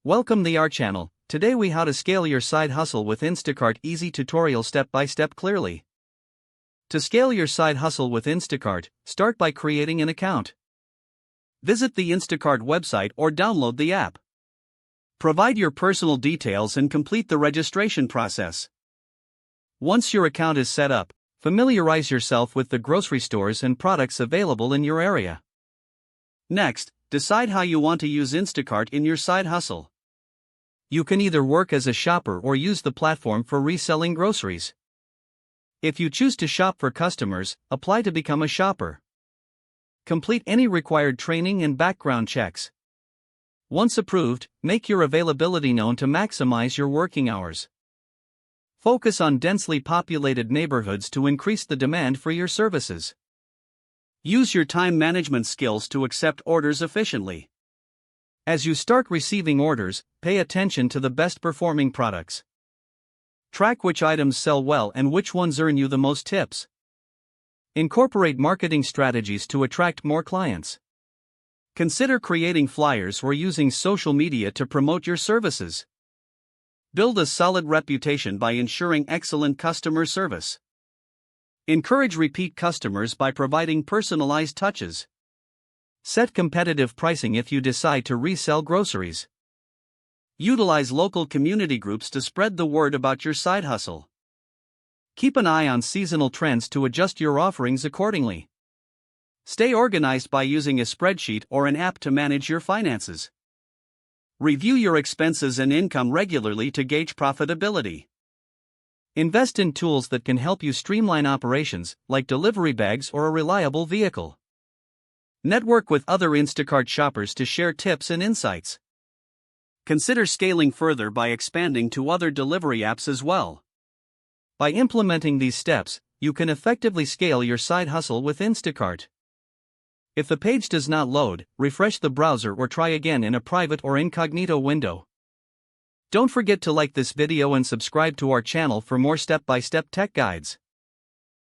Welcome to our channel. Today we how to scale your side hustle with Instacart. Easy tutorial step by step clearly. To scale your side hustle with Instacart, start by creating an account. Visit the Instacart website or download the app. Provide your personal details and complete the registration process. Once your account is set up, familiarize yourself with the grocery stores and products available in your area. Next, decide how you want to use Instacart in your side hustle. You can either work as a shopper or use the platform for reselling groceries. If you choose to shop for customers, apply to become a shopper. Complete any required training and background checks. Once approved, make your availability known to maximize your working hours. Focus on densely populated neighborhoods to increase the demand for your services. Use your time management skills to accept orders efficiently. As you start receiving orders, pay attention to the best performing products. Track which items sell well and which ones earn you the most tips. Incorporate marketing strategies to attract more clients. Consider creating flyers or using social media to promote your services. Build a solid reputation by ensuring excellent customer service. Encourage repeat customers by providing personalized touches. Set competitive pricing if you decide to resell groceries. Utilize local community groups to spread the word about your side hustle. Keep an eye on seasonal trends to adjust your offerings accordingly. Stay organized by using a spreadsheet or an app to manage your finances. Review your expenses and income regularly to gauge profitability. Invest in tools that can help you streamline operations, like delivery bags or a reliable vehicle. Network with other Instacart shoppers to share tips and insights. Consider scaling further by expanding to other delivery apps as well. By implementing these steps, you can effectively scale your side hustle with Instacart. If the page does not load, refresh the browser or try again in a private or incognito window. Don't forget to like this video and subscribe to our channel for more step-by-step tech guides.